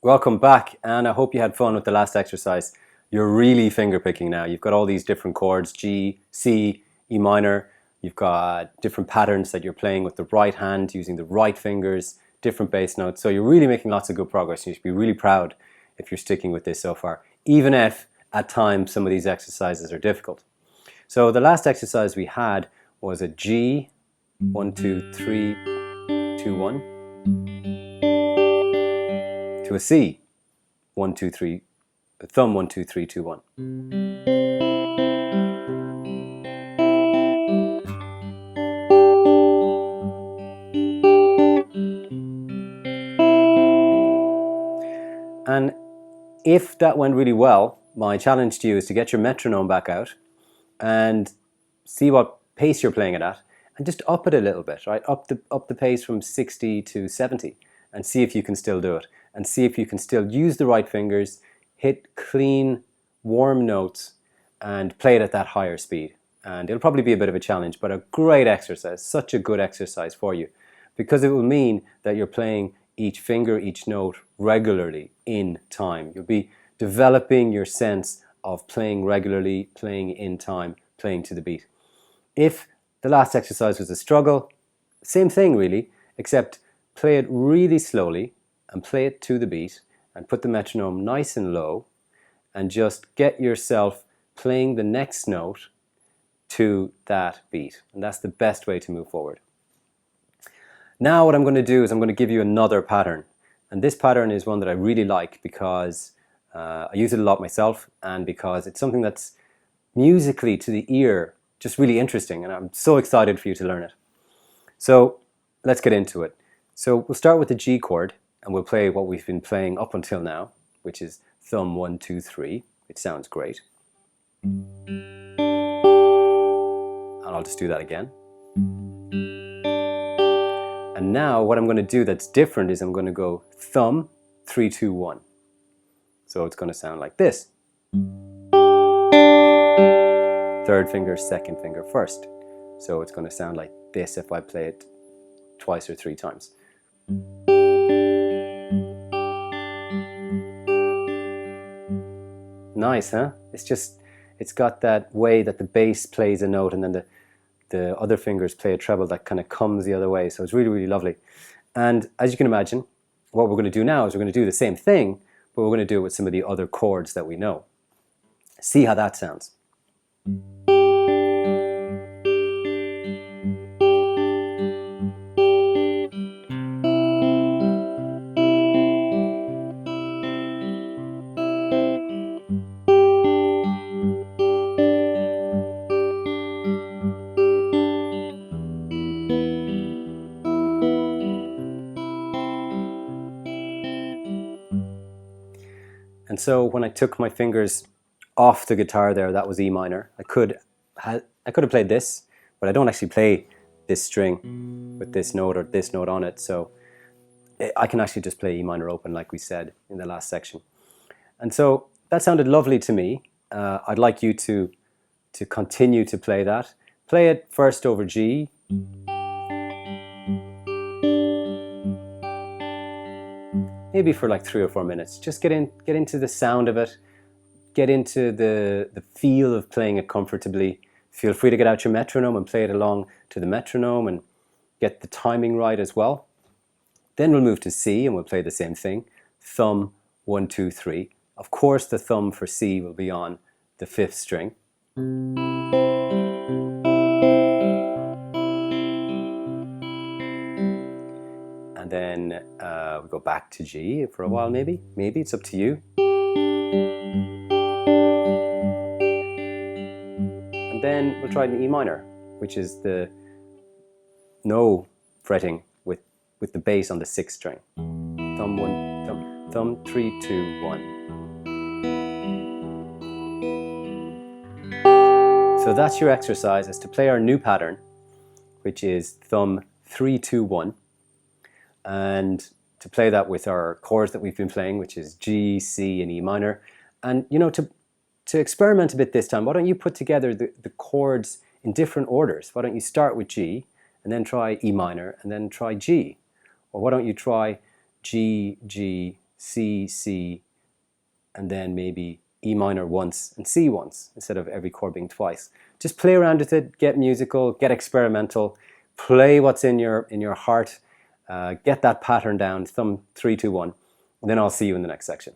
Welcome back, and I hope you had fun with the last exercise. You're really finger picking now. You've got all these different chords, G, C, E minor. You've got different patterns that you're playing with the right hand, using the right fingers, different bass notes. So you're really making lots of good progress. You should be really proud if you're sticking with this so far, even if at times some of these exercises are difficult. So the last exercise we had was a G, 1, 2, 3, 2, 1, to a C, 1, 2, 3, thumb 1, 2, 3, 2, 1. And if that went really well, my challenge to you is to get your metronome back out and see what pace you're playing it at, and just up it a little bit, right? Up the pace from 60 to 70, and see if you can still do it, and see if you can still use the right fingers, hit clean, warm notes, and play it at that higher speed. And it'll probably be a bit of a challenge, but a great exercise, such a good exercise for you, because it will mean that you're playing each finger, each note regularly in time. You'll be developing your sense of playing regularly, playing in time, playing to the beat. If the last exercise was a struggle, same thing really, except play it really slowly and play it to the beat and put the metronome nice and low and just get yourself playing the next note to that beat. And that's the best way to move forward. Now what I'm going to do is I'm going to give you another pattern. And this pattern is one that I really like because I use it a lot myself, and because it's something that's musically to the ear just really interesting, and I'm so excited for you to learn it. So let's get into it. So we'll start with the G chord, and we'll play what we've been playing up until now, which is thumb 1, 2, 3. It sounds great. And I'll just do that again. And now what I'm going to do that's different is I'm going to go thumb 3, 2, 1. So it's going to sound like this. Third finger, second finger, first. So it's going to sound like this if I play it twice or three times. Nice, huh? It's got that way that the bass plays a note and then the other fingers play a treble that kind of comes the other way. So it's really, really lovely. And as you can imagine, what we're going to do now is we're going to do the same thing, but we're going to do it with some of the other chords that we know. See how that sounds. And so when I took my fingers off the guitar there, that was E minor. I could have played this, but I don't actually play this string with this note or this note on it. So I can actually just play E minor open like we said in the last section. And so that sounded lovely to me. I'd like you to continue to play that. Play it first over G. Maybe for like 3 or 4 minutes. Just get into the sound of it. Get into the feel of playing it comfortably. Feel free to get out your metronome and play it along to the metronome and get the timing right as well. Then we'll move to C and we'll play the same thing. Thumb 1, 2, 3. Of course the thumb for C will be on the 5th string. And then we go back to G for a while maybe. Maybe, it's up to you. And then we'll try an E minor, which is the no fretting with the bass on the 6th string. Thumb 1, thumb 3, 2, 1. So that's your exercise, is to play our new pattern, which is thumb 3, 2, 1. And to play that with our chords that we've been playing, which is G, C, and E minor. And you know, to experiment a bit this time, why don't you put together the chords in different orders? Why don't you start with G, and then try E minor, and then try G? Or why don't you try G, G, C, C, and then maybe E minor once and C once instead of every chord being twice. Just play around with it, get musical, get experimental, play what's in your heart, get that pattern down, thumb 3, 2, 1, and then I'll see you in the next section.